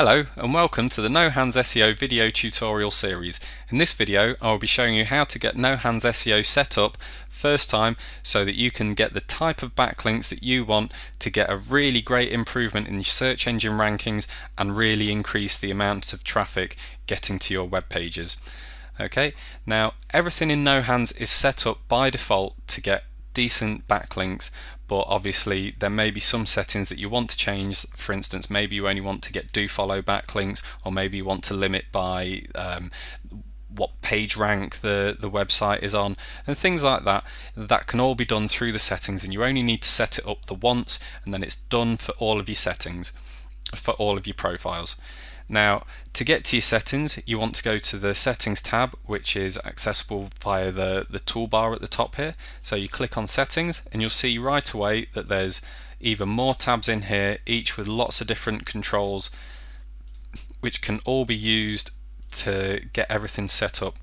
Hello and welcome to the No Hands SEO video tutorial series. In this video I will be showing you how to get No Hands SEO set up first time so that you can get the type of backlinks that you want to get a really great improvement in your search engine rankings and really increase the amount of traffic getting to your web pages. Okay, now everything in No Hands is set up by default to get decent backlinks, but obviously there may be some settings that you want to change. For instance, maybe you only want to get do follow backlinks, or maybe you want to limit by what page rank the website is on, and things like that. That can all be done through the settings, and you only need to set it up the once and then it's done for all of your settings, for all of your profiles. Now, to get to your settings, you want to go to the settings tab, which is accessible via the toolbar at the top here. So you click on settings and you'll see right away that there's even more tabs in here, each with lots of different controls which can all be used to get everything set up.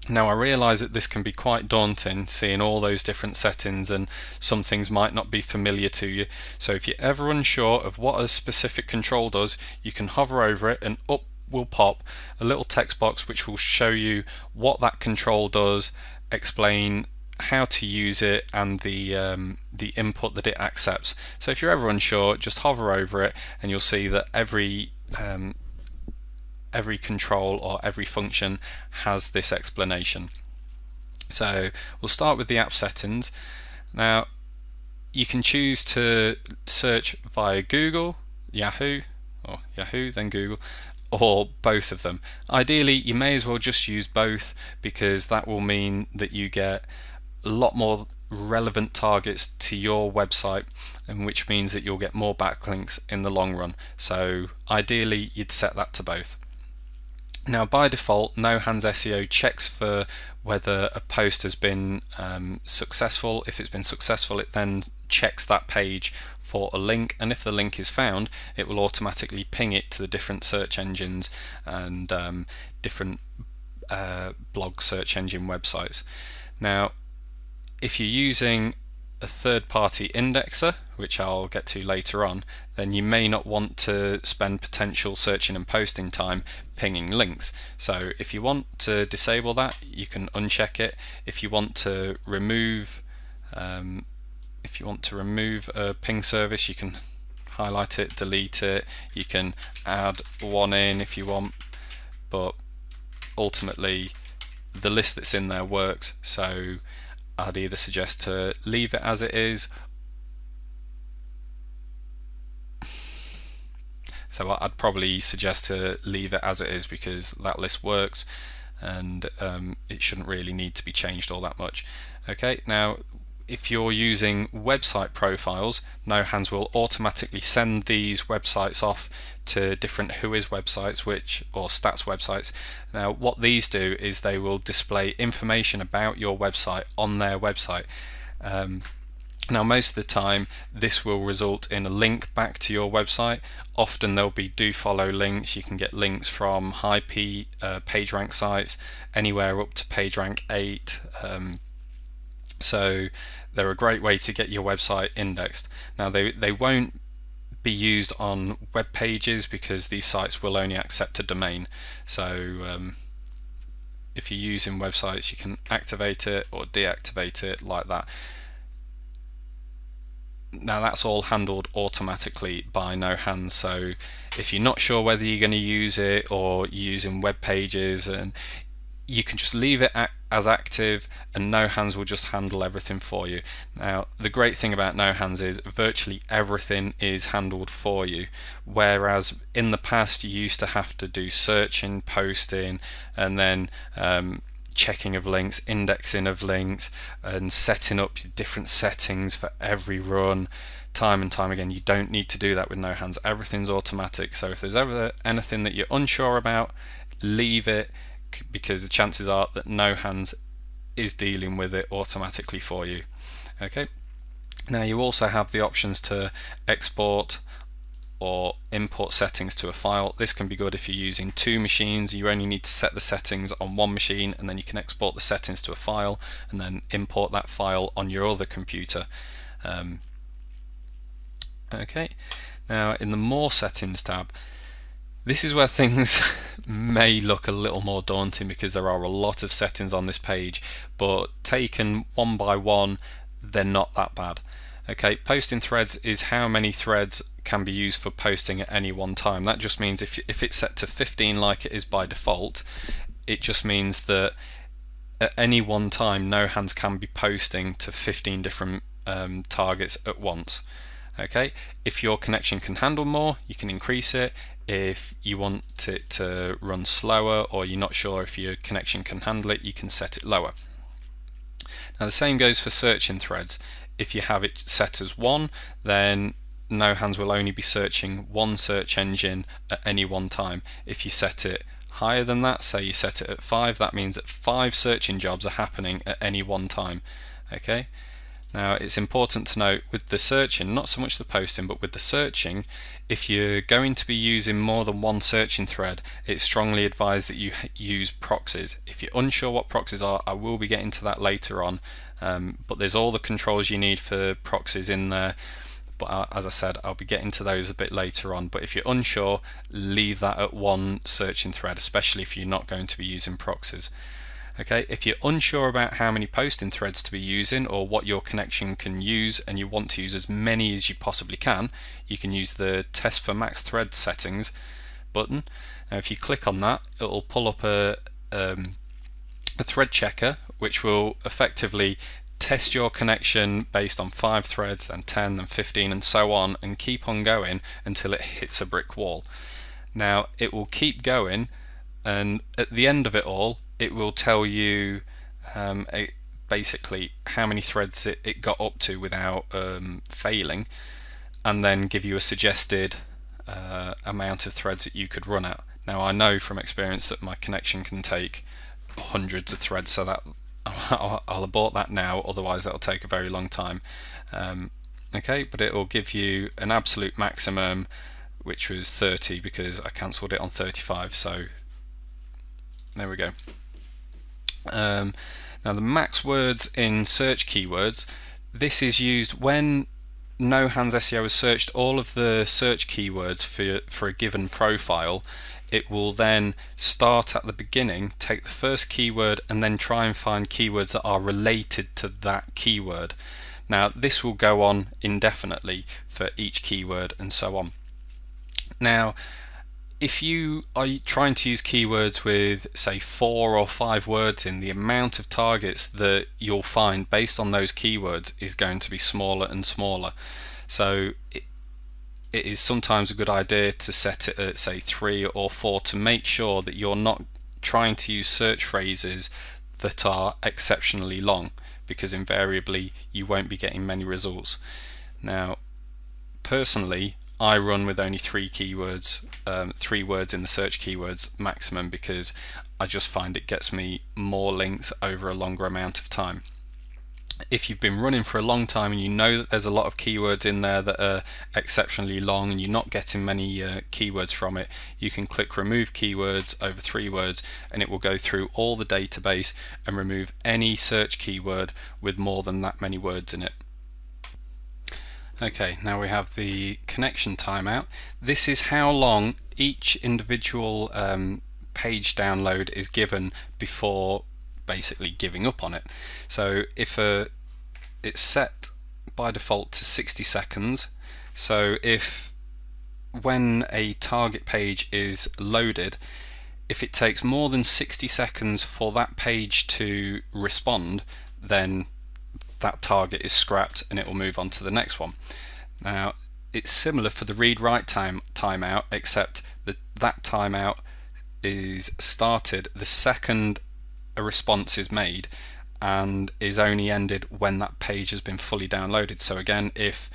Now I realise that this can be quite daunting, seeing all those different settings, and some things might not be familiar to you. So if you're ever unsure of what a specific control does, you can hover over it and up will pop a little text box which will show you what that control does, explain how to use it, and the input that it accepts. So if you're ever unsure, just hover over it and you'll see that every control or every function has this explanation. So we'll start with the app settings. Now you can choose to search via Google, Yahoo, or Yahoo then Google, or both of them. Ideally you may as well just use both, because that will mean that you get a lot more relevant targets to your website, and which means that you'll get more backlinks in the long run. So ideally you'd set that to both. Now by default, No Hands SEO checks for whether a post has been successful. If it's been successful, it then checks that page for a link, and if the link is found, it will automatically ping it to the different search engines and different blog search engine websites. Now if you're using a third-party indexer, which I'll get to later on, then you may not want to spend potential searching and posting time pinging links. So if you want to disable that, you can uncheck it. If you want to remove a ping service, you can highlight it, delete it. You can add one in if you want, but ultimately the list that's in there works. So I'd either suggest to leave it as it is. So I'd probably suggest to leave it as it is, because that list works and it shouldn't really need to be changed all that much. Okay, now if you're using website profiles, No Hands will automatically send these websites off to different Whois websites, or stats websites. Now what these do is they will display information about your website on their website. Now most of the time this will result in a link back to your website. Often there'll be do follow links. You can get links from high page rank sites, anywhere up to page rank 8. So they're a great way to get your website indexed. Now they won't be used on web pages, because these sites will only accept a domain. So if you're using websites, you can activate it or deactivate it like that. Now that's all handled automatically by No Hands, so if you're not sure whether you're going to use it or you're using web pages, and you can just leave it as active and No Hands will just handle everything for you. Now the great thing about No Hands is virtually everything is handled for you, whereas in the past you used to have to do searching, posting, and then checking of links, indexing of links, and setting up different settings for every run time and time again. You don't need to do that with No Hands. Everything's automatic. So if there's ever anything that you're unsure about, leave it, because the chances are that No Hands is dealing with it automatically for you. Okay, now you also have the options to export or import settings to a file. This can be good if you're using two machines. You only need to set the settings on one machine, and then you can export the settings to a file and then import that file on your other computer. Okay, now in the More Settings tab, This is where things may look a little more daunting because there are a lot of settings on this page, but taken one by one, they're not that bad. Okay, posting threads is how many threads can be used for posting at any one time. That just means if it's set to 15 like it is by default, it just means that at any one time no hands can be posting to 15 different targets at once. Okay, if your connection can handle more, you can increase it. If you want it to run slower, or you're not sure if your connection can handle it, you can set it lower. Now the same goes for searching threads. If you have it set as 1, then no hands will only be searching one search engine at any one time. If you set it higher than that, say you set it at 5, that means that 5 searching jobs are happening at any one time. Okay. Now it's important to note with the searching, not so much the posting, but with the searching, if you're going to be using more than one searching thread, it's strongly advised that you use proxies. If you're unsure what proxies are, I will be getting to that later on, but there's all the controls you need for proxies in there. But as I said, I'll be getting to those a bit later on. But if you're unsure, leave that at one searching thread, especially if you're not going to be using proxies. Okay, if you're unsure about how many posting threads to be using or what your connection can use, and you want to use as many as you possibly can, you can use the Test for Max Thread Settings button. Now if you click on that, it will pull up a thread checker, which will effectively test your connection based on 5 threads, then 10, then 15, and so on, and keep on going until it hits a brick wall. Now it will keep going, and at the end of it all, it will tell you basically how many threads it got up to without failing, and then give you a suggested amount of threads that you could run at. Now I know from experience that my connection can take hundreds of threads, so that I'll abort that now, otherwise that'll take a very long time. Okay, but it will give you an absolute maximum, which was 30 because I cancelled it on 35, so there we go. Now the max words in search keywords, this is used when No Hands SEO has searched all of the search keywords for a given profile. It will then start at the beginning, take the first keyword, and then try and find keywords that are related to that keyword. Now this will go on indefinitely for each keyword and so on. Now if you are trying to use keywords with say 4 or 5 words in, the amount of targets that you'll find based on those keywords is going to be smaller and smaller. So it is sometimes a good idea to set it at say 3 or 4 to make sure that you're not trying to use search phrases that are exceptionally long, because invariably you won't be getting many results. Now personally, I run with only 3 keywords, 3 words in the search keywords maximum, because I just find it gets me more links over a longer amount of time. If you've been running for a long time and you know that there's a lot of keywords in there that are exceptionally long and you're not getting many keywords from it, you can click remove keywords over 3 words, and it will go through all the database and remove any search keyword with more than that many words in it. Okay, now we have the connection timeout. This is how long each individual page download is given before basically giving up on it. So if it's set by default to 60 seconds, so if when a target page is loaded, if it takes more than 60 seconds for that page to respond, then that target is scrapped and it will move on to the next one. Now it's similar for the read-write timeout, except that timeout is started the second a response is made and is only ended when that page has been fully downloaded. So again, if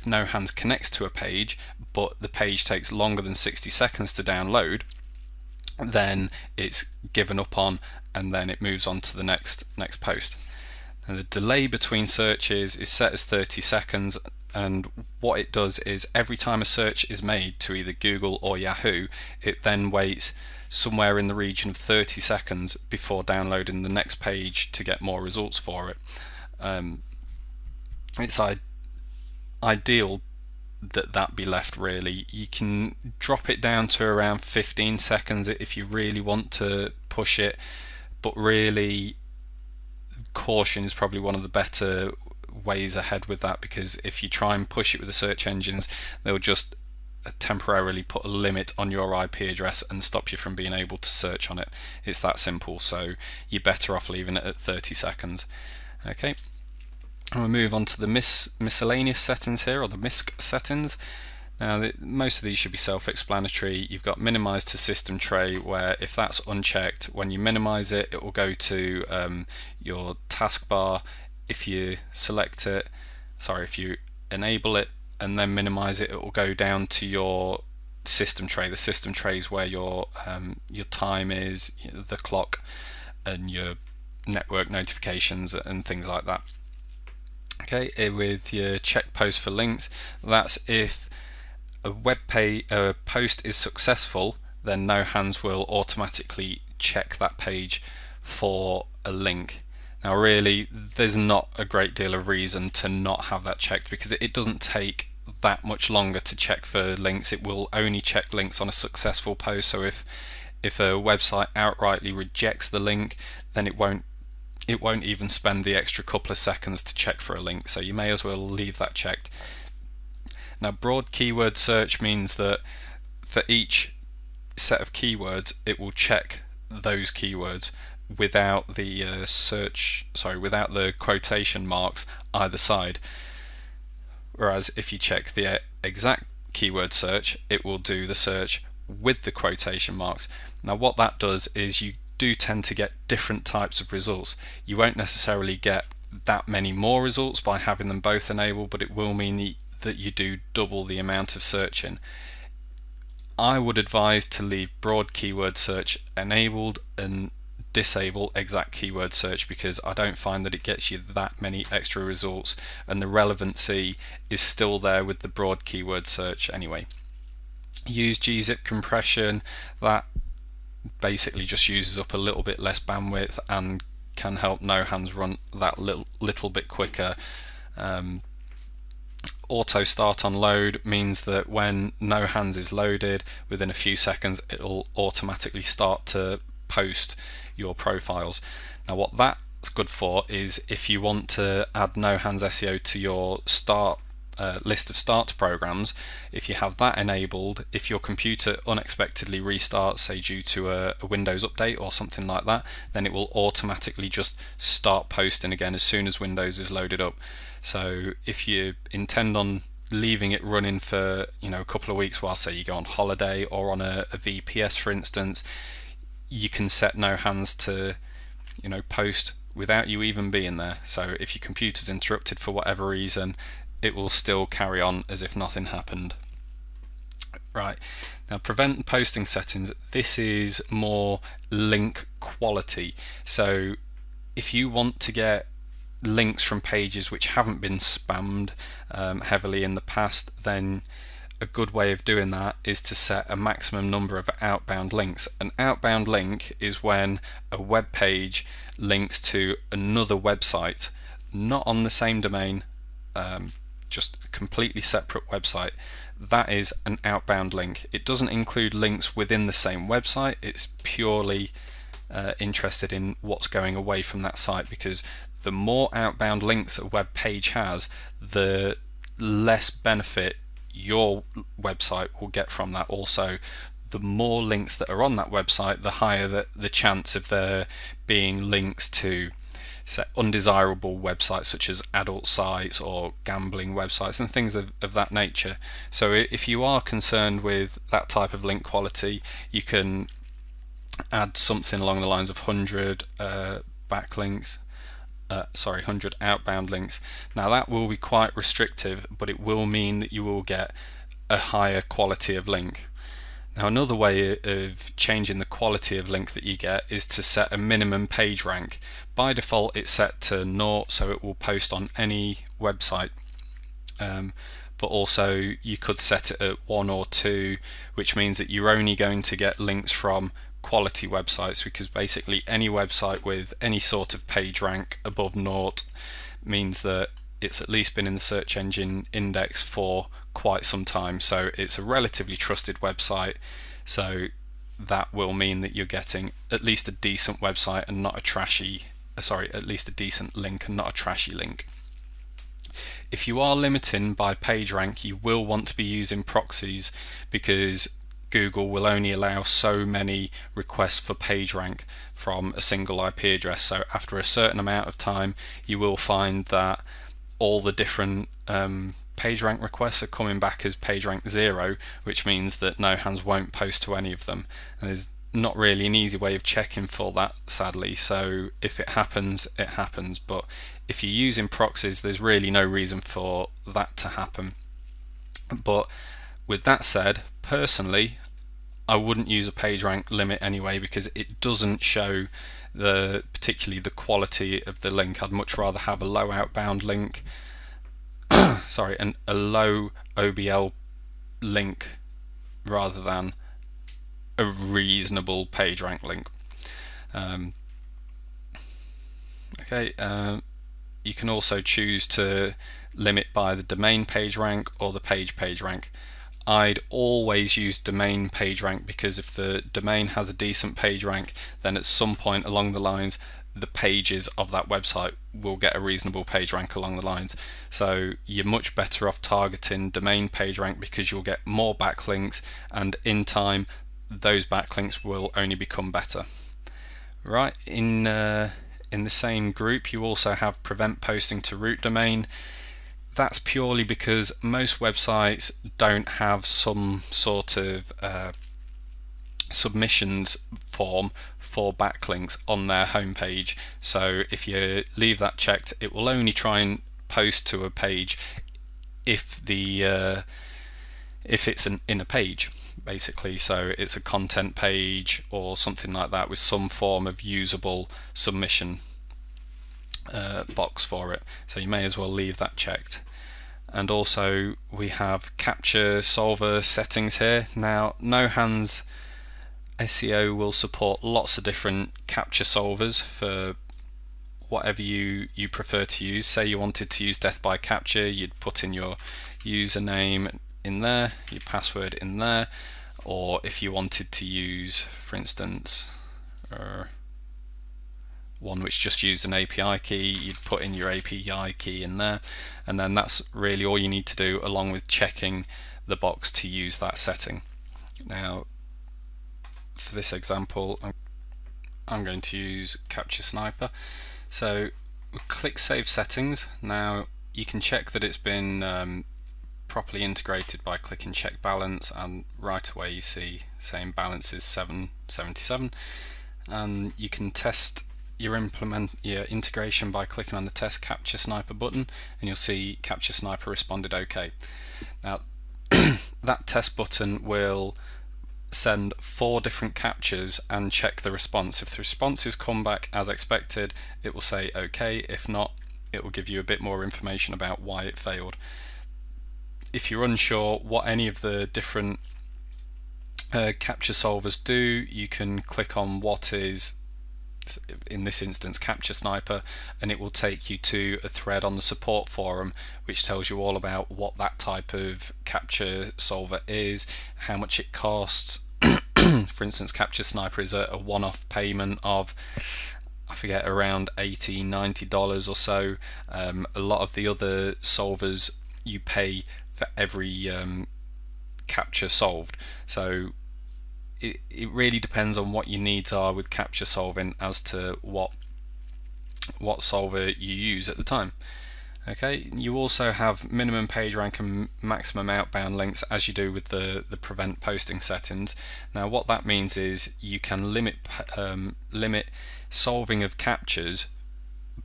No Hands connects to a page but the page takes longer than 60 seconds to download, then it's given up on, and then it moves on to the next post. And the delay between searches is set as 30 seconds, and what it does is every time a search is made to either Google or Yahoo, it then waits somewhere in the region of 30 seconds before downloading the next page to get more results for it. It's ideal that be left really. You can drop it down to around 15 seconds if you really want to push it, but really caution is probably one of the better ways ahead with that, because if you try and push it with the search engines, they'll just temporarily put a limit on your IP address and stop you from being able to search on it. It's that simple, so you're better off leaving it at 30 seconds. Okay, and we'll move on to the miscellaneous settings here, or the MISC settings. Now most of these should be self-explanatory. You've got minimize to system tray, where if that's unchecked, when you minimize it, it will go to your taskbar. If you select it, if you enable it and then minimize it, it will go down to your system tray. The system tray is where your time is, the clock, and your network notifications and things like that. Okay, with your check post for links, that's if a post is successful, then No Hands will automatically check that page for a link. Now really, there's not a great deal of reason to not have that checked, because it doesn't take that much longer to check for links. It will only check links on a successful post. So if a website outrightly rejects the link, then it won't even spend the extra couple of seconds to check for a link. So you may as well leave that checked. Now, broad keyword search means that for each set of keywords, it will check those keywords without the without the quotation marks either side. Whereas if you check the exact keyword search, it will do the search with the quotation marks. Now what that does is you do tend to get different types of results. You won't necessarily get that many more results by having them both enabled, but it will mean that you do double the amount of searching. I would advise to leave broad keyword search enabled and disable exact keyword search, because I don't find that it gets you that many extra results, and the relevancy is still there with the broad keyword search anyway. Use gzip compression. That basically just uses up a little bit less bandwidth and can help No Hands run that little bit quicker. Auto start on load means that when No Hands is loaded, within a few seconds it'll automatically start to post your profiles. Now what that's good for is if you want to add No Hands SEO to your list of start programs. If you have that enabled, if your computer unexpectedly restarts, say due to a Windows update or something like that, then it will automatically just start posting again as soon as Windows is loaded up. So if you intend on leaving it running for a couple of weeks while, say, you go on holiday or on a VPS for instance, you can set No Hands to post without you even being there. So if your computer's interrupted for whatever reason, it will still carry on as if nothing happened. Right, now prevent posting settings. This is more link quality. So if you want to get links from pages which haven't been spammed heavily in the past, then a good way of doing that is to set a maximum number of outbound links. An outbound link is when a web page links to another website, not on the same domain, just a completely separate website. That is an outbound link. It doesn't include links within the same website. It's purely interested in what's going away from that site, because the more outbound links a web page has, the less benefit your website will get from that. Also, the more links that are on that website, the higher the chance of there being links to undesirable websites such as adult sites or gambling websites and things of that nature. So if you are concerned with that type of link quality, you can add something along the lines of 100 backlinks, 100 outbound links. Now that will be quite restrictive, but it will mean that you will get a higher quality of link. Now another way of changing the quality of link that you get is to set a minimum page rank. By default it's set to 0, so it will post on any website, but also you could set it at 1 or 2, which means that you're only going to get links from quality websites, because basically any website with any sort of page rank above 0 means that it's at least been in the search engine index for quite some time, so it's a relatively trusted website, so that will mean that you're getting at least a decent website and not a trashy, at least a decent link and not a trashy link. If you are limiting by PageRank, you will want to be using proxies, because Google will only allow so many requests for PageRank from a single IP address. So after a certain amount of time, you will find that all the different PageRank requests are coming back as PageRank 0, which means that NoHands won't post to any of them. And there's not really an easy way of checking for that, sadly, so if it happens, it happens. But if you're using proxies, there's really no reason for that to happen. But with that said, personally, I wouldn't use a PageRank limit anyway, because it doesn't show particularly the quality of the link. I'd much rather have a low outbound link and a low OBL link rather than a reasonable PageRank link. You can also choose to limit by the domain PageRank or the page PageRank. I'd always use domain PageRank, because if the domain has a decent PageRank, then at some point along the lines the pages of that website will get a reasonable PageRank along the lines. So you're much better off targeting domain PageRank, because you'll get more backlinks, and in time those backlinks will only become better. Right, in the same group you also have prevent posting to root domain. That's purely because most websites don't have some sort of submissions form for backlinks on their homepage. So if you leave that checked, it will only try and post to a page if it's in a page, basically. So it's a content page or something like that with some form of usable submission box for it. So you may as well leave that checked. And also we have capture solver settings here. Now NoHands SEO will support lots of different capture solvers for whatever you prefer to use. Say you wanted to use death by capture, you'd put in your username in there, your password in there, or if you wanted to use, for instance, one which just used an API key, you'd put in your API key in there, and then that's really all you need to do, along with checking the box to use that setting. Now for this example I'm going to use Capture Sniper. So we'll click Save Settings. Now you can check that it's been properly integrated by clicking Check Balance, and right away you see saying balance is 777, and you can test your integration by clicking on the Test Capture Sniper button, and you'll see Capture Sniper responded OK. Now that test button will send 4 different captures and check the response. If the responses come back as expected, it will say OK. If not, it will give you a bit more information about why it failed. If you're unsure what any of the different capture solvers do, you can click on what is, in this instance, Capture Sniper, and it will take you to a thread on the support forum which tells you all about what that type of capture solver is, how much it costs. For instance, Capture Sniper is a one-off payment of, I forget, around $80–90 or so. A lot of the other solvers you pay for every capture solved. So it really depends on what your needs are with capture solving as to what solver you use at the time. Okay, you also have minimum page rank and maximum outbound links, as you do with the prevent posting settings. Now what that means is you can limit solving of captures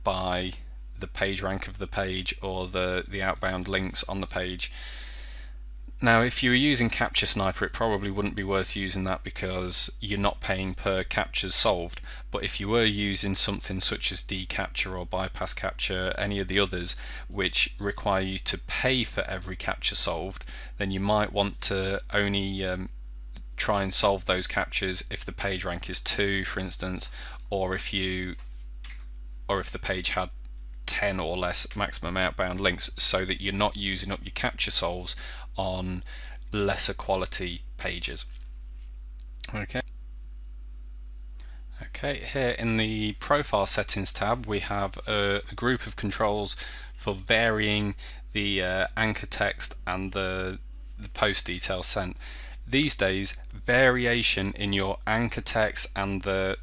by the page rank of the page or the outbound links on the page. Now if you were using Capture Sniper, it probably wouldn't be worth using that because you're not paying per captures solved. But if you were using something such as deCapture or bypass capture, any of the others which require you to pay for every capture solved, then you might want to only try and solve those captures if the page rank is 2, for instance, or if the page had 10 or less maximum outbound links, so that you're not using up your capture solves on lesser quality pages. Okay, here in the profile settings tab we have a group of controls for varying the anchor text and the post details sent. These days, variation in your anchor text and the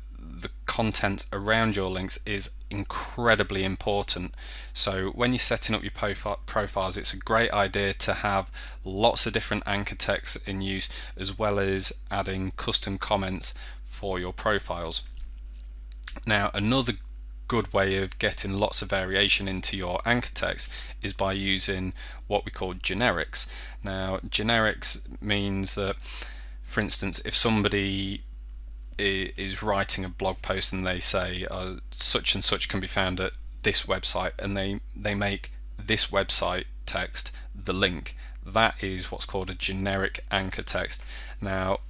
content around your links is incredibly important. So when you're setting up your profiles, it's a great idea to have lots of different anchor texts in use, as well as adding custom comments for your profiles. Now, another good way of getting lots of variation into your anchor text is by using what we call generics. Now, generics means that, for instance, if somebody is writing a blog post and they say such and such can be found at this website, and they make this website text the link, that is what's called a generic anchor text. Now,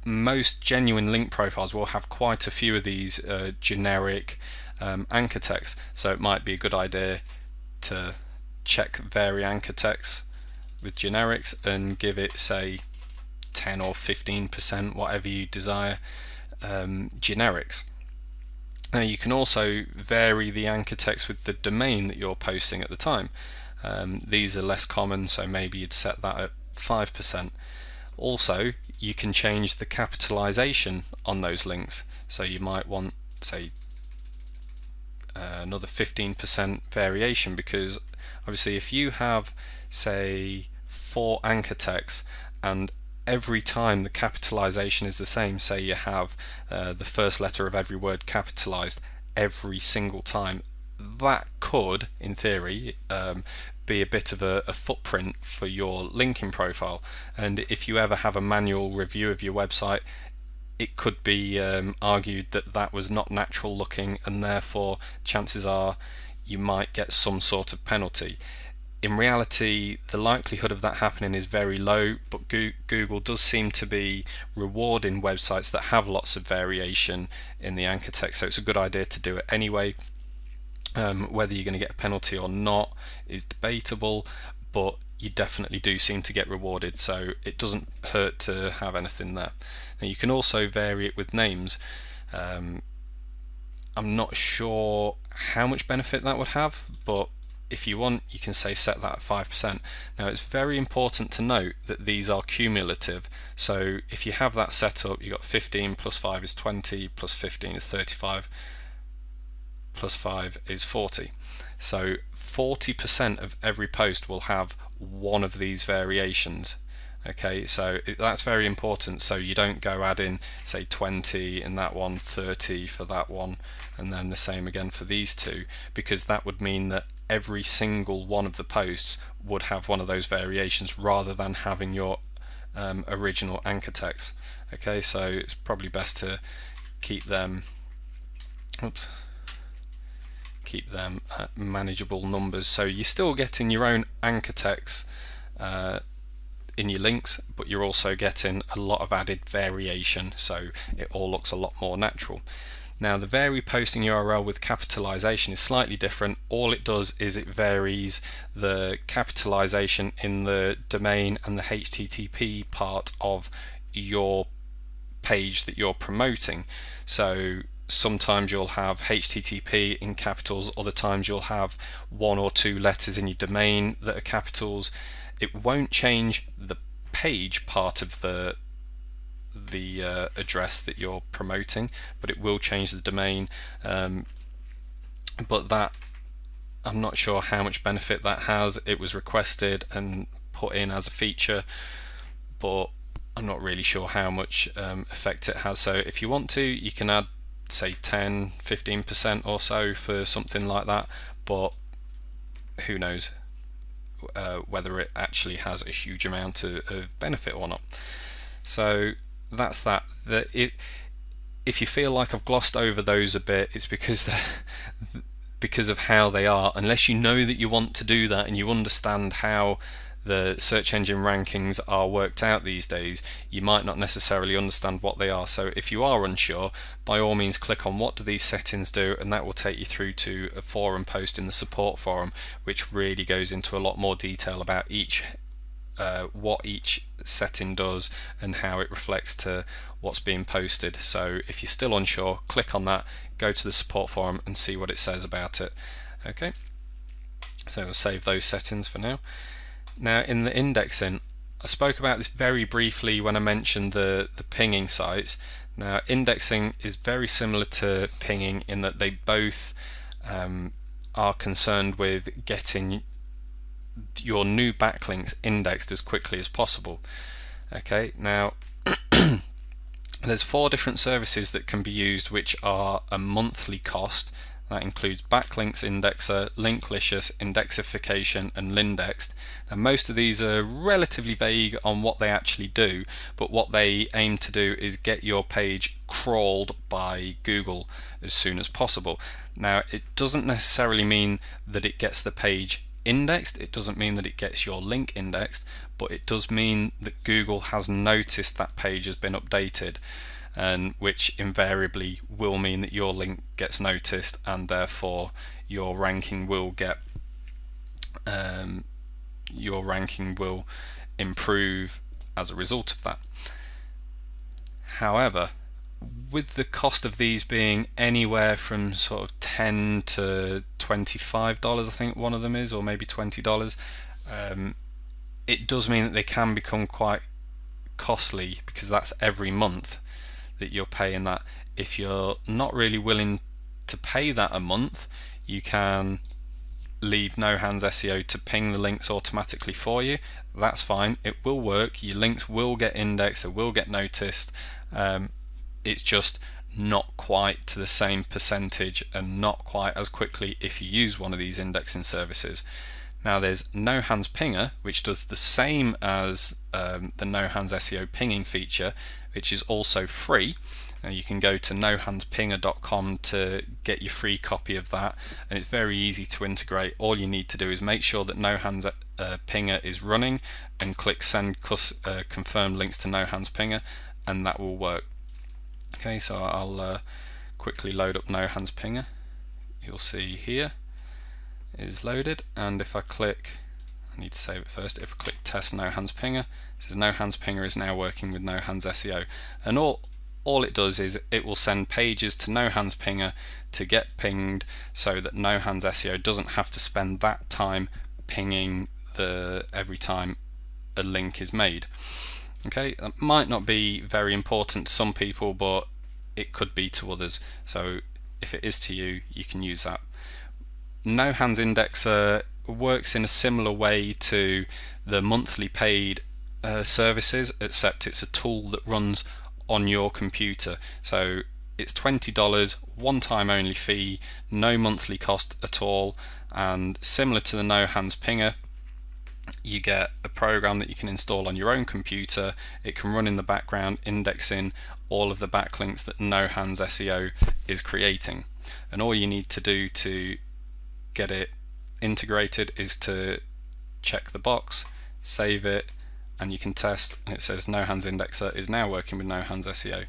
most genuine link profiles will have quite a few of these generic anchor texts, so it might be a good idea to check vary anchor text with generics and give it, say, 10 or 15%, whatever you desire, generics. Now, you can also vary the anchor text with the domain that you're posting at the time. These are less common, so maybe you'd set that at 5%. Also, you can change the capitalization on those links, so you might want, say, another 15% variation, because obviously if you have, say, 4 anchor texts and every time the capitalization is the same, say you have the first letter of every word capitalized every single time, that could, in theory, be a bit of a footprint for your linking profile. And if you ever have a manual review of your website, it could be argued that that was not natural looking, and therefore chances are you might get some sort of penalty. In reality, the likelihood of that happening is very low, but Google does seem to be rewarding websites that have lots of variation in the anchor text, so it's a good idea to do it anyway. Whether you're going to get a penalty or not is debatable, but you definitely do seem to get rewarded, so it doesn't hurt to have anything there. Now, you can also vary it with names. I'm not sure how much benefit that would have, but if you want, you can say set that at 5%. Now, it's very important to note that these are cumulative, so if you have that set up, you've got 15 plus 5 is 20, plus 15 is 35, plus 5 is 40. So 40% of every post will have one of these variations. Okay, so that's very important, so you don't go adding, say, 20 in that one, 30 for that one, and then the same again for these two, because that would mean that every single one of the posts would have one of those variations rather than having your original anchor text. Okay, so it's probably best to keep them at manageable numbers, so you're still getting your own anchor text in your links, but you're also getting a lot of added variation, so it all looks a lot more natural. Now, the vary posting URL with capitalization is slightly different. All it does is it varies the capitalization in the domain and the HTTP part of your page that you're promoting. So sometimes you'll have HTTP in capitals, other times you'll have 1 or 2 letters in your domain that are capitals. It won't change the page part of the address that you're promoting, but it will change the domain. But that, I'm not sure how much benefit that has. It was requested and put in as a feature, but I'm not really sure how much effect it has. So if you want to, you can add, say, 10-15% or so for something like that, but who knows whether it actually has a huge amount of benefit or not. So that's that. If you feel like I've glossed over those a bit, it's because of how they are. Unless you know that you want to do that and you understand how the search engine rankings are worked out these days, you might not necessarily understand what they are. So if you are unsure, by all means click on what do these settings do, and that will take you through to a forum post in the support forum, which really goes into a lot more detail about what each setting does and how it reflects to what's being posted. So if you're still unsure, click on that, go to the support forum and see what it says about it. Okay, so we'll save those settings for now. Now in the indexing, I spoke about this very briefly when I mentioned the pinging sites. Now indexing is very similar to pinging in that they both are concerned with getting your new backlinks indexed as quickly as possible. Okay, now there's 4 different services that can be used which are a monthly cost. That includes Backlinks Indexer, Linklicious, Indexification and Lindexed. Now most of these are relatively vague on what they actually do, but what they aim to do is get your page crawled by Google as soon as possible. Now it doesn't necessarily mean that it gets the page indexed, it doesn't mean that it gets your link indexed, but it does mean that Google has noticed that page has been updated, and which invariably will mean that your link gets noticed, and therefore your ranking will improve as a result of that. However, with the cost of these being anywhere from sort of $10 to $25, I think one of them is, or maybe $20, it does mean that they can become quite costly, because that's every month that you're paying that. If you're not really willing to pay that a month, you can leave No Hands SEO to ping the links automatically for you. That's fine, it will work, your links will get indexed, it will get noticed. It's just not quite to the same percentage and not quite as quickly if you use one of these indexing services. Now there's No Hands Pinger, which does the same as the No Hands SEO pinging feature, which is also free. Now you can go to nohandspinger.com to get your free copy of that, and it's very easy to integrate. All you need to do is make sure that No Hands Pinger is running and click send confirm links to No Hands Pinger, and that will work. Okay, so I'll quickly load up No Hands Pinger. You'll see here is loaded, and if I click, I need to save it first, if I click test No Hands Pinger, it says No Hands Pinger is now working with No Hands SEO, and all it does is it will send pages to No Hands Pinger to get pinged, so that No Hands SEO doesn't have to spend that time pinging every time a link is made. Okay, that might not be very important to some people, but it could be to others, so if it is to you, you can use that. No Hands Indexer works in a similar way to the monthly paid services, except it's a tool that runs on your computer. So it's $20, one-time only fee, no monthly cost at all, and similar to the No Hands Pinger, you get a program that you can install on your own computer. It can run in the background indexing all of the backlinks that No Hands SEO is creating, and all you need to do to get it integrated is to check the box, save it, and you can test, and it says No Hands Indexer is now working with No Hands SEO, and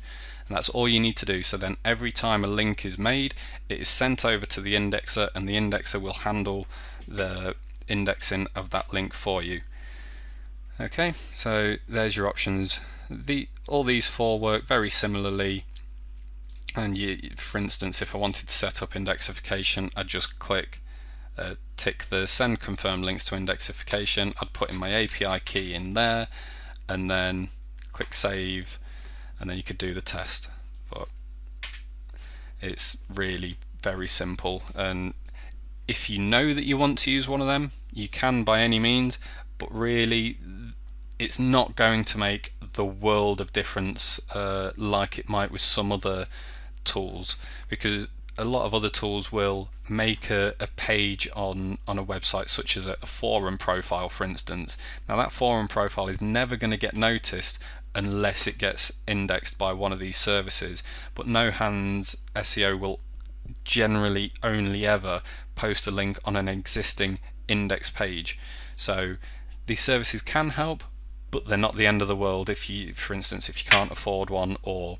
that's all you need to do. So then every time a link is made, it is sent over to the indexer, and the indexer will handle the indexing of that link for you. Okay, so there's your options. All these 4 work very similarly, and for instance, if I wanted to set up indexification, I'd just tick the send confirm links to indexification, I'd put in my API key in there, and then click save, and then you could do the test. But it's really very simple, and if you know that you want to use one of them, you can by any means, but really it's not going to make the world of difference like it might with some other tools, because a lot of other tools will make a page on a website, such as a forum profile, for instance. Now that forum profile is never going to get noticed unless it gets indexed by one of these services, but No Hands SEO will generally only ever post a link on an existing index page. So These services can help, but they're not the end of the world. If you, for instance, if you can't afford one, or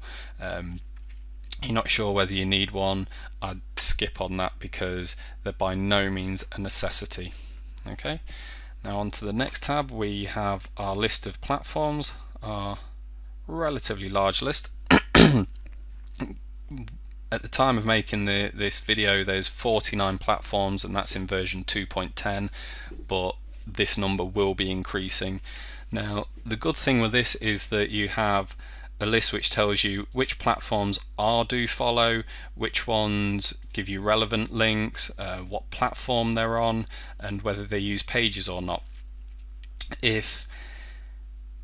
you're not sure whether you need one, I'd skip on that because they're by no means a necessity. Okay, now on to the next tab. We have our list of platforms, our relatively large list. At the time of making this video, there's 49 platforms, and that's in version 2.10, but this number will be increasing. Now, the good thing with this is that you have a list which tells you which platforms are do follow, which ones give you relevant links, what platform they're on, and whether they use pages or not. If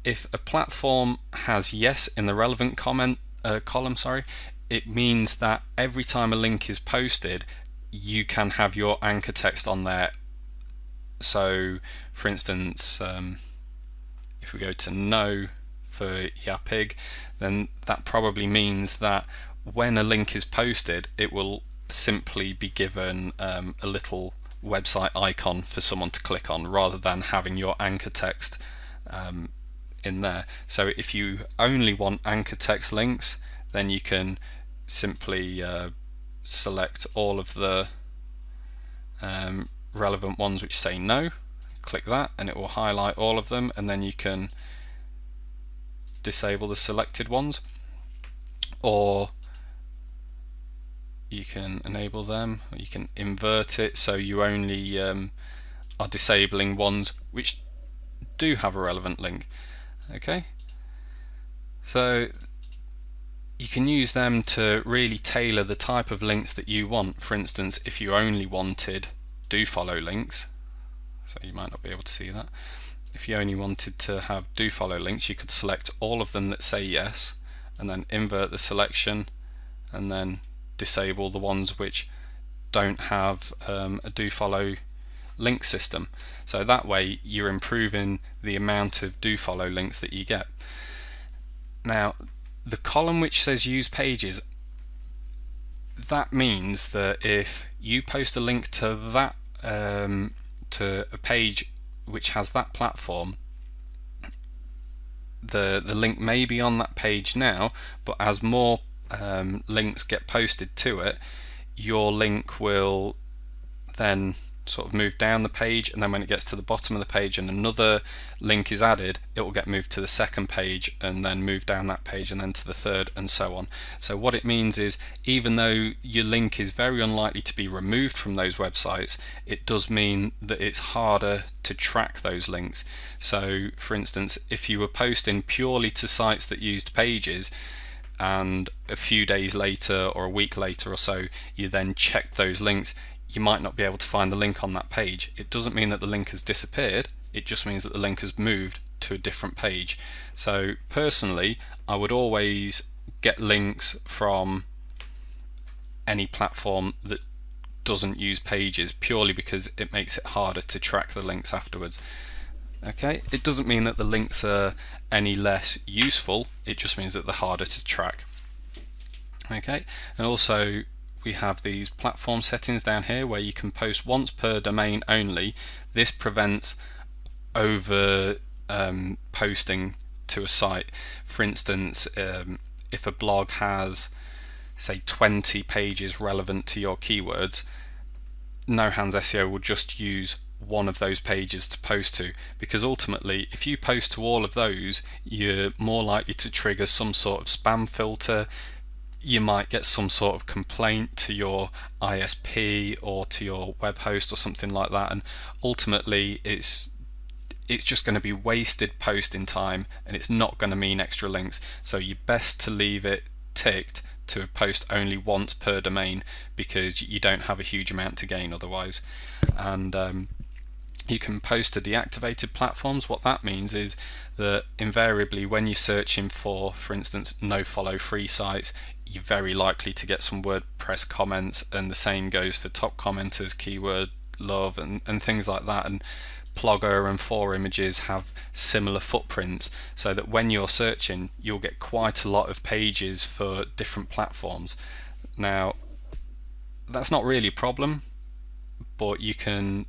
a platform has yes in the relevant column, it means that every time a link is posted, you can have your anchor text on there. So, for instance, if we go to no for Yapig, then that probably means that when a link is posted, it will simply be given a little website icon for someone to click on, rather than having your anchor text in there. So if you only want anchor text links, then you can simply select all of the relevant ones which say no, click that, and it will highlight all of them, and then you can disable the selected ones, or you can enable them, or you can invert it so you only are disabling ones which do have a relevant link. Okay, so you can use them to really tailor the type of links that you want. For instance, if you only wanted do follow links, so you might not be able to see that, if you only wanted to have do follow links, you could select all of them that say yes, and then invert the selection, and then disable the ones which don't have a do follow link system. So that way you're improving the amount of do follow links that you get. Now, the column which says use pages, that means that if you post a link to that to a page which has that platform, the link may be on that page now, but as more links get posted to it, your link will then sort of move down the page, and then when it gets to the bottom of the page and another link is added, it will get moved to the second page, and then move down that page, and then to the third, and so on. So what it means is, even though your link is very unlikely to be removed from those websites, it does mean that it's harder to track those links. So for instance, if you were posting purely to sites that used pages, and a few days later or a week later or so you then check those links, you might not be able to find the link on that page. It doesn't mean that the link has disappeared, it just means that the link has moved to a different page. So personally, I would always get links from any platform that doesn't use pages, purely because it makes it harder to track the links afterwards. Okay, it doesn't mean that the links are any less useful, it just means that they're harder to track. Okay, and also we have these platform settings down here where you can post once per domain only. This prevents over posting to a site. For instance, if a blog has say 20 pages relevant to your keywords, No Hands SEO will just use one of those pages to post to, because ultimately if you post to all of those, you're more likely to trigger some sort of spam filter. You might get some sort of complaint to your ISP or to your web host or something like that, and ultimately it's just going to be wasted posting time, and it's not going to mean extra links. So you're best to leave it ticked to post only once per domain, because you don't have a huge amount to gain otherwise. And you can post to deactivated platforms. What that means is that invariably when you're searching for instance, no follow free sites, you're very likely to get some WordPress comments, and the same goes for top commenters, keyword love, and things like that. And Plogger and 4images have similar footprints, so that when you're searching, you'll get quite a lot of pages for different platforms. Now, that's not really a problem, but you can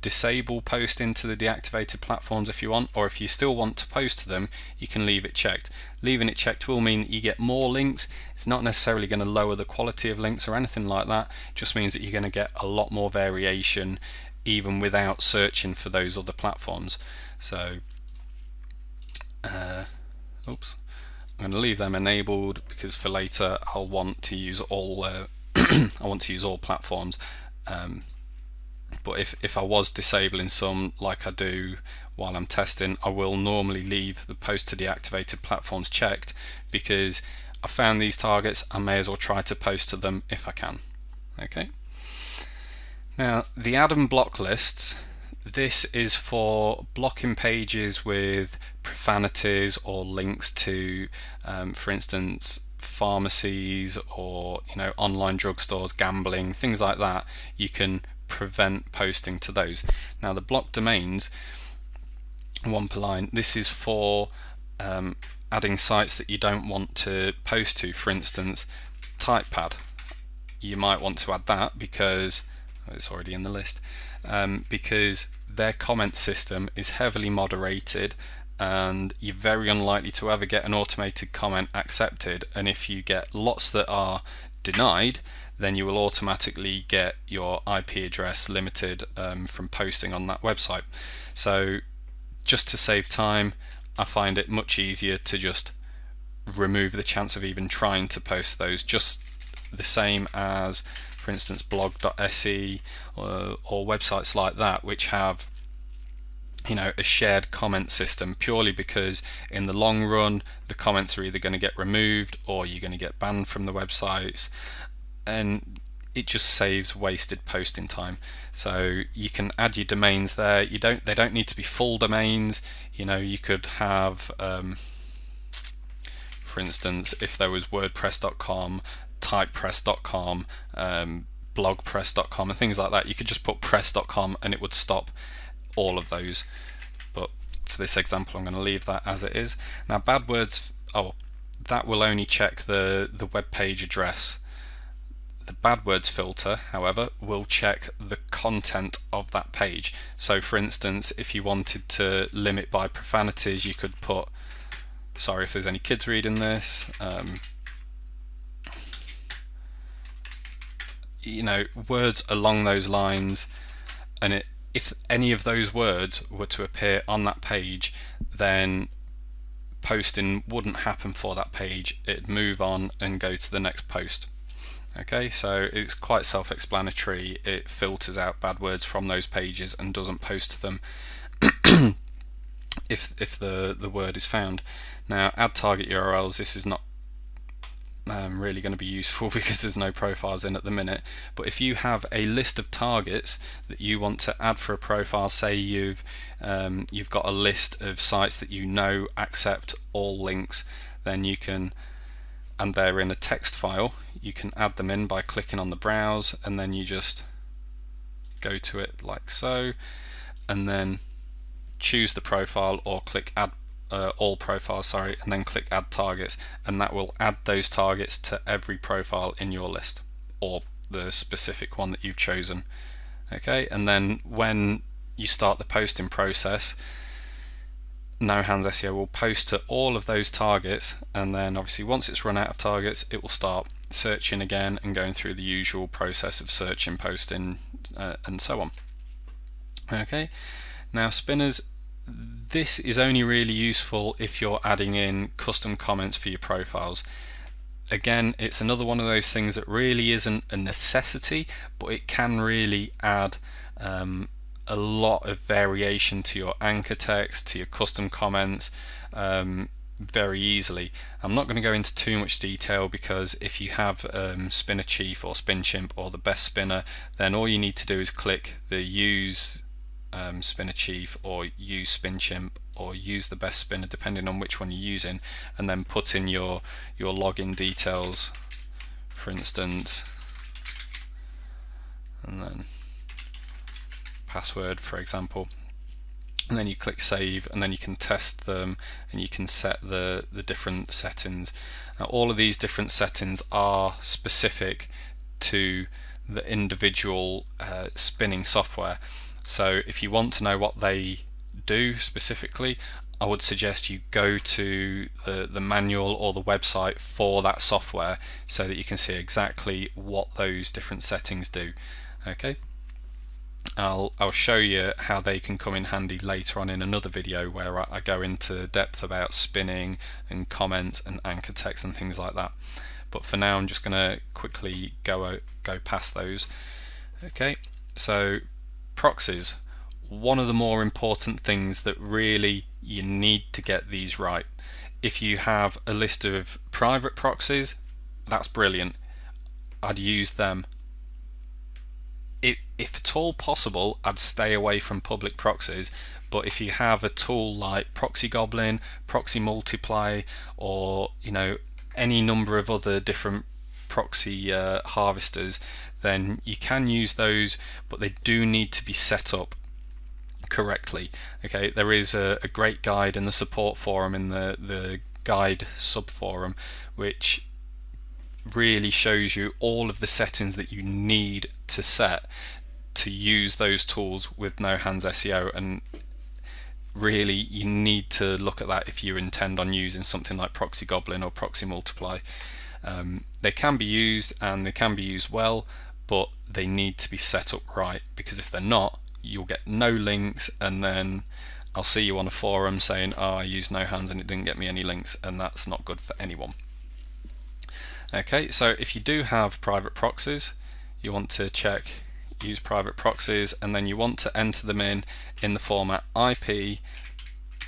disable posting to the deactivated platforms if you want, or if you still want to post to them, you can leave it checked. Leaving it checked will mean that you get more links. It's not necessarily going to lower the quality of links or anything like that. It just means that you're going to get a lot more variation even without searching for those other platforms. So oops, I'm going to leave them enabled because for later I'll want to use all I want to use all platforms. But if I was disabling some, like I do while I'm testing, I will normally leave the post to deactivated platforms checked, because I found these targets, I may as well try to post to them if I can. Okay. Now the add and block lists, this is for blocking pages with profanities or links to, for instance, pharmacies or online drugstores, gambling, things like that. You can prevent posting to those. Now the block domains, one per line, this is for adding sites that you don't want to post to. For instance, TypePad, you might want to add that because it's already in the list, because their comment system is heavily moderated and you're very unlikely to ever get an automated comment accepted, and if you get lots that are denied, then you will automatically get your IP address limited from posting on that website. So just to save time, I find it much easier to just remove the chance of even trying to post those, just the same as, for instance, blog.se or websites like that, which have a shared comment system, purely because in the long run the comments are either going to get removed or you're going to get banned from the websites, and it just saves wasted posting time. So you can add your domains there. They don't need to be full domains. You could have, for instance, if there was wordpress.com, typepress.com, blogpress.com and things like that, you could just put press.com and it would stop all of those. But for this example, I'm going to leave that as it is. Now bad words, that will only check the web page address. The bad words filter, however, will check the content of that page. So for instance, if you wanted to limit by profanities, you could put, sorry if there's any kids reading this, words along those lines, and if any of those words were to appear on that page, then posting wouldn't happen for that page. It'd move on and go to the next post. Okay, so it's quite self-explanatory. It filters out bad words from those pages and doesn't post to them if the word is found. Now add target URLs, this is not really going to be useful because there's no profiles in at the minute, but if you have a list of targets that you want to add for a profile, say you've got a list of sites that accept all links, then you can, and they're in a text file, you can add them in by clicking on the browse, and then you just go to it like so, and then choose the profile or click add all profiles, and then click add targets, and that will add those targets to every profile in your list, or the specific one that you've chosen. Okay, and then when you start the posting process, No Hands SEO will post to all of those targets, and then obviously once it's run out of targets, it will start searching again and going through the usual process of searching, posting, and so on. Okay, now spinners, this is only really useful if you're adding in custom comments for your profiles. Again, it's another one of those things that really isn't a necessity, but it can really add a lot of variation to your anchor text, to your custom comments, very easily. I'm not going to go into too much detail, because if you have Spinner Chief or Spin Chimp or the best spinner, then all you need to do is click the use Spinner Chief or use Spin Chimp or use the best spinner, depending on which one you're using, and then put in your login details, for instance, and then password, for example, and then you click save, and then you can test them and you can set the different settings. Now all of these different settings are specific to the individual spinning software. So if you want to know what they do specifically, I would suggest you go to the manual or the website for that software so that you can see exactly what those different settings do. Okay, I'll show you how they can come in handy later on in another video where I go into depth about spinning and comment and anchor text and things like that. But for now I'm just going to quickly go past those. Okay, so proxies, one of the more important things that really you need to get these right. If you have a list of private proxies, that's brilliant. I'd use them. If at all possible, I'd stay away from public proxies. But if you have a tool like Proxy Goblin, Proxy Multiply, or any number of other different proxy harvesters, then you can use those, but they do need to be set up correctly. Okay, there is a great guide in the support forum, in the guide subforum, which really shows you all of the settings that you need to set to use those tools with No Hands SEO, and really you need to look at that if you intend on using something like Proxy Goblin or Proxy Multiply. They can be used and they can be used well, but they need to be set up right, because if they're not, you'll get no links, and then I'll see you on a forum saying, oh, I used No Hands and it didn't get me any links, and that's not good for anyone. Okay, so if you do have private proxies, you want to check use private proxies, and then you want to enter them in the format IP,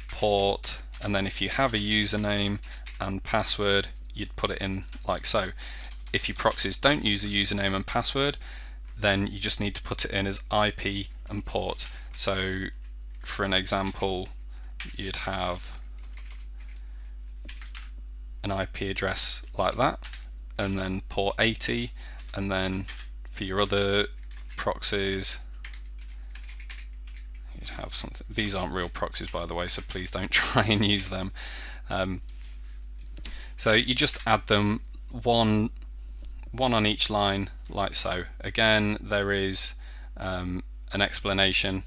port, and then if you have a username and password, you'd put it in like so. If your proxies don't use a username and password, then you just need to put it in as IP and port. So for an example, you'd have an IP address like that, and then port 80, and then for your other proxies you'd have something. These aren't real proxies, by the way, so please don't try and use them. So you just add them one on each line like so. Again, there is an explanation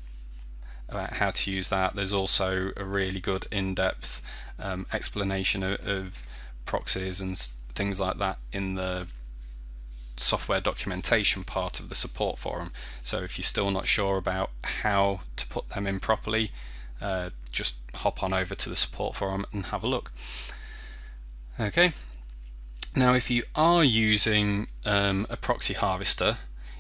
about how to use that. There's also a really good in-depth explanation of proxies and things like that in the software documentation part of the support forum. So if you're still not sure about how to put them in properly, just hop on over to the support forum and have a look. Okay, now if you are using a proxy harvester,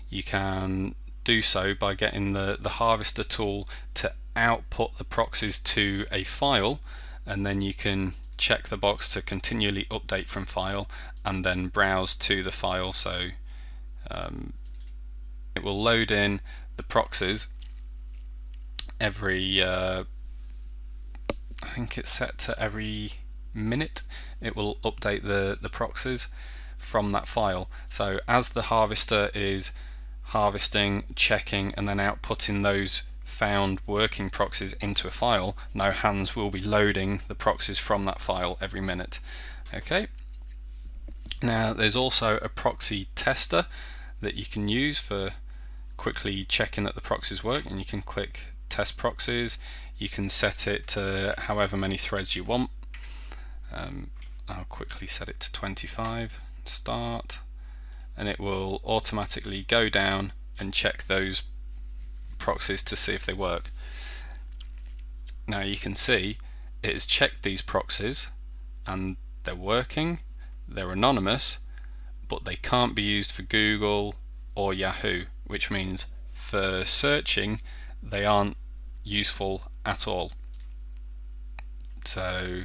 you can do so by getting the harvester tool to output the proxies to a file, and then you can check the box to continually update from file and then browse to the file. So it will load in the proxies every I think it's set to every minute. It will update the proxies from that file. So as the harvester is harvesting, checking, and then outputting those found working proxies into a file, No Hands will be loading the proxies from that file every minute. Okay, now there's also a proxy tester that you can use for quickly checking that the proxies work, and you can click test proxies. You can set it to however many threads you want. I'll quickly set it to 25, start, and it will automatically go down and check those proxies to see if they work. Now you can see it has checked these proxies and they're working, they're anonymous, but they can't be used for Google or Yahoo, which means for searching they aren't useful at all. So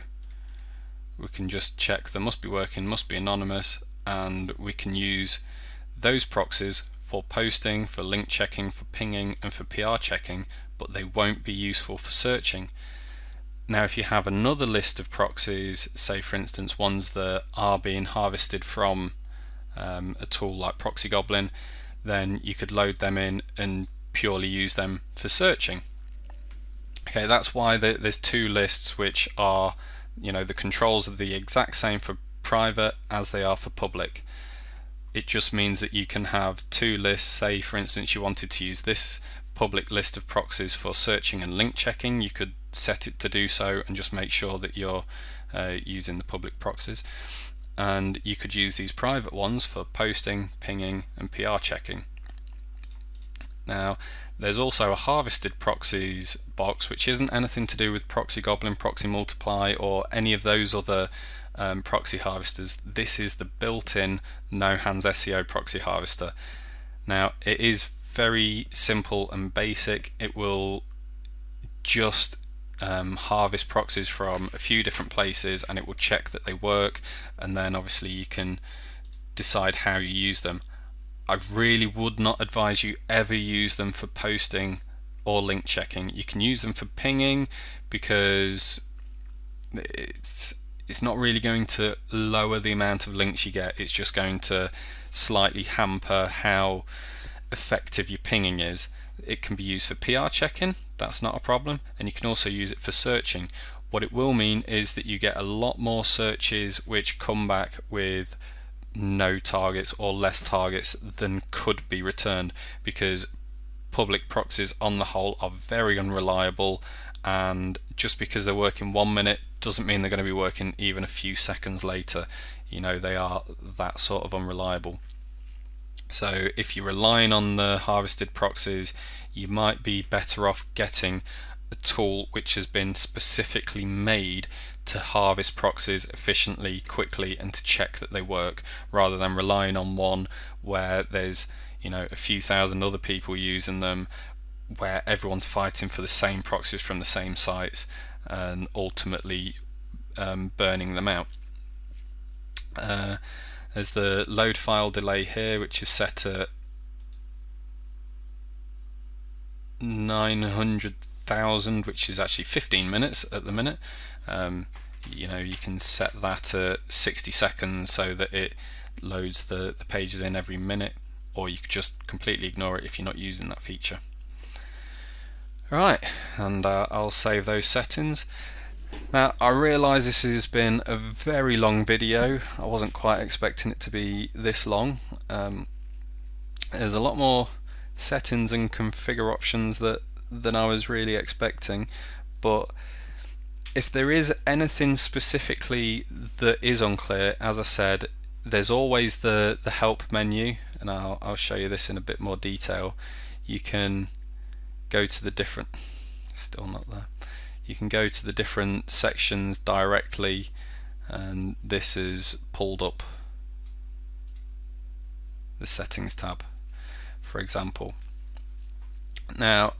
we can just check they must be working, must be anonymous, and we can use those proxies for posting, for link checking, for pinging, and for PR checking, but they won't be useful for searching. Now if you have another list of proxies, say for instance ones that are being harvested from a tool like Proxy Goblin, then you could load them in and purely use them for searching. Okay, that's why there's two lists which are, the controls are the exact same for private as they are for public. It just means that you can have two lists. Say for instance you wanted to use this public list of proxies for searching and link checking, you could set it to do so and just make sure that you're using the public proxies. And you could use these private ones for posting, pinging and PR checking. Now there's also a harvested proxies box, which isn't anything to do with Proxy Goblin, Proxy Multiply or any of those other proxy harvesters. This is the built-in No Hands SEO proxy harvester. Now it is very simple and basic. It will just harvest proxies from a few different places and it will check that they work, and then obviously you can decide how you use them. I really would not advise you ever use them for posting or link checking. You can use them for pinging because it's not really going to lower the amount of links you get. It's just going to slightly hamper how effective your pinging is. It can be used for PR checking, that's not a problem, and you can also use it for searching. What it will mean is that you get a lot more searches which come back with no targets or less targets than could be returned, because public proxies on the whole are very unreliable, and just because they're working 1 minute doesn't mean they're going to be working even a few seconds later. You know, they are that sort of unreliable. So if you're relying on the harvested proxies, you might be better off getting a tool which has been specifically made to harvest proxies efficiently, quickly, and to check that they work, rather than relying on one where there's, you know, a few thousand other people using them, where everyone's fighting for the same proxies from the same sites and ultimately burning them out. There's the load file delay here, which is set at 900,000, which is actually 15 minutes at the minute. You know, you can set that at 60 seconds so that it loads the pages in every minute, or you could just completely ignore it if you're not using that feature. Alright, and I'll save those settings. Now I realise this has been a very long video. I wasn't quite expecting it to be this long. There's a lot more settings and configure options than I was really expecting, but if there is anything specifically that is unclear, as I said, there's always the help menu, and I'll show you this in a bit more detail. You can go to the different, still not there, you can go to the different sections directly, and this is pulled up the settings tab, for example. Now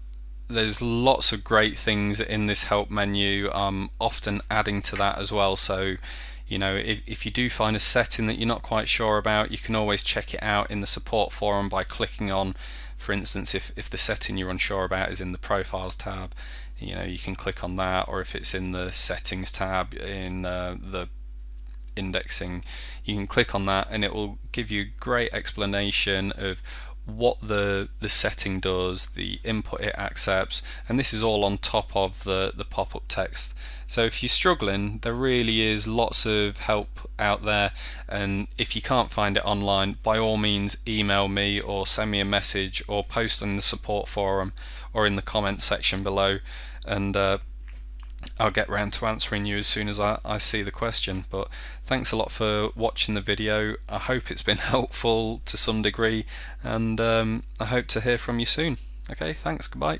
there's lots of great things in this help menu. I'm often adding to that as well, so you know, if you do find a setting that you're not quite sure about, you can always check it out in the support forum by clicking on, for instance, if the setting you're unsure about is in the profiles tab, you know, you can click on that, or if it's in the settings tab in the indexing, you can click on that and it will give you a great explanation of what the setting does, the input it accepts, and this is all on top of the pop-up text. So if you're struggling, there really is lots of help out there, and if you can't find it online, by all means email me or send me a message or post on the support forum or in the comment section below, and I'll get round to answering you as soon as I see the question. But thanks a lot for watching the video. I hope it's been helpful to some degree, and I hope to hear from you soon. Okay, thanks, goodbye.